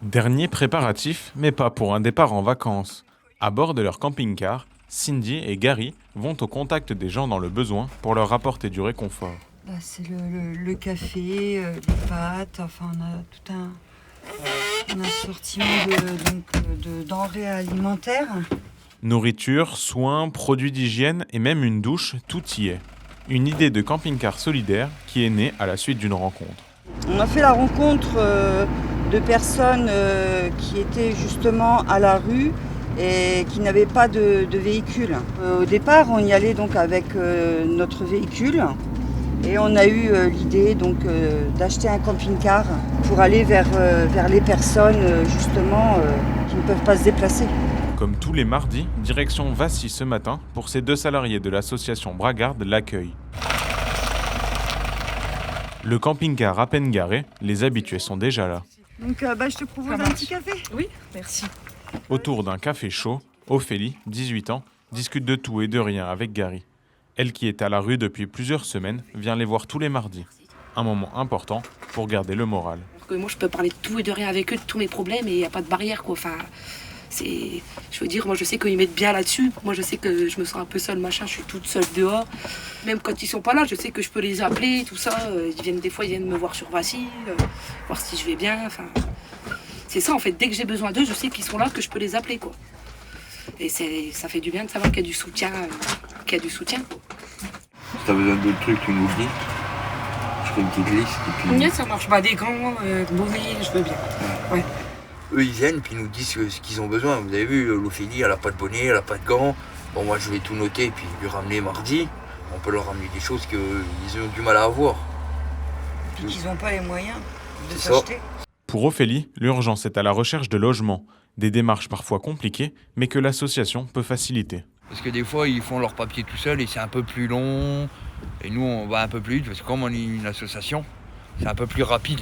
Dernier préparatif, mais pas pour un départ en vacances. À bord de leur camping-car, Cindy et Gary vont au contact des gens dans le besoin pour leur apporter du réconfort. Là, c'est le café, les pâtes, enfin on a tout un assortiment de denrées alimentaires. Nourriture, soins, produits d'hygiène et même une douche, tout y est. Une idée de camping-car solidaire qui est née à la suite d'une rencontre. On a fait la rencontre de personnes qui étaient justement à la rue et qui n'avaient pas de véhicule. Au départ, on y allait donc avec notre véhicule et on a eu l'idée donc d'acheter un camping-car pour aller vers les personnes justement qui ne peuvent pas se déplacer. Comme tous les mardis, direction Vassy ce matin pour ces 2 salariés de l'association Bragarde l'accueil. Le camping-car à peine garé, les habitués sont déjà là. Donc je te propose un petit café. Oui, merci. Autour d'un café chaud, Ophélie, 18 ans, discute de tout et de rien avec Gary. Elle qui est à la rue depuis plusieurs semaines, vient les voir tous les mardis. Un moment important pour garder le moral. Moi, je peux parler de tout et de rien avec eux, de tous mes problèmes, et il n'y a pas de barrière, quoi. Enfin, je veux dire, moi, je sais qu'ils m'aident bien là-dessus. Moi, je sais que je me sens un peu seule, machin, je suis toute seule dehors. Même quand ils sont pas là, je sais que je peux les appeler, tout ça. Des fois, ils viennent me voir sur Vassy, voir si je vais bien. Enfin, c'est ça, en fait. Dès que j'ai besoin d'eux, je sais qu'ils sont là, que je peux les appeler, quoi. Et ça fait du bien de savoir qu'il y a du soutien, quoi. Si t'as besoin d'autres trucs, tu nous le dis. Je ferai une petite liste. Et puis... Oui, ça marche. Des gants, bonnets, je veux bien. Ouais. Eux, ils viennent puis ils nous disent ce qu'ils ont besoin. Vous avez vu, l'Ophélie, elle n'a pas de bonnet, elle n'a pas de gants. Bon, moi, je vais tout noter et puis lui ramener mardi. On peut leur ramener des choses qu'ils ont du mal à avoir. Puis qu'ils n'ont pas les moyens de C'est s'acheter. Pour Ophélie, l'urgence est à la recherche de logement. Des démarches parfois compliquées, mais que l'association peut faciliter. Parce que des fois, ils font leurs papiers tout seuls et c'est un peu plus long. Et nous, on va un peu plus vite parce que comme on est une association, c'est un peu plus rapide.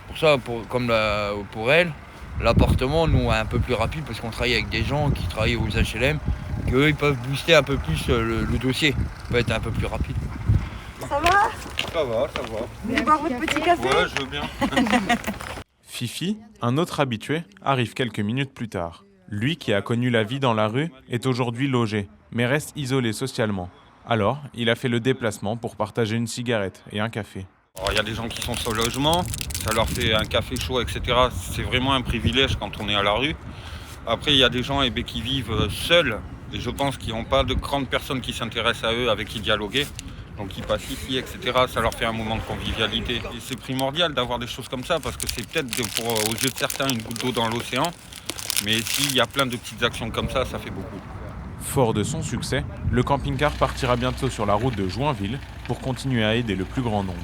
Pour ça, pour elle, l'appartement, nous, est un peu plus rapide parce qu'on travaille avec des gens qui travaillent aux HLM, qu'eux, ils peuvent booster un peu plus le dossier. Ça peut être un peu plus rapide. Ça va? Ça va. Vous voulez boire votre petit café? Ouais, je veux bien. Fifi, un autre habitué, arrive quelques minutes plus tard. Lui qui a connu la vie dans la rue est aujourd'hui logé, mais reste isolé socialement. Alors, il a fait le déplacement pour partager une cigarette et un café. Il y a des gens qui sont sans logement, ça leur fait un café chaud, etc. C'est vraiment un privilège quand on est à la rue. Après, il y a des gens qui vivent seuls, et je pense qu'ils n'ont pas de grandes personnes qui s'intéressent à eux, avec qui dialoguer. Donc ils passent ici, etc. Ça leur fait un moment de convivialité. Et c'est primordial d'avoir des choses comme ça, parce que c'est peut-être, aux yeux de certains, une goutte d'eau dans l'océan. Mais s'il y a plein de petites actions comme ça fait beaucoup. Fort de son succès, le camping-car partira bientôt sur la route de Joinville pour continuer à aider le plus grand nombre.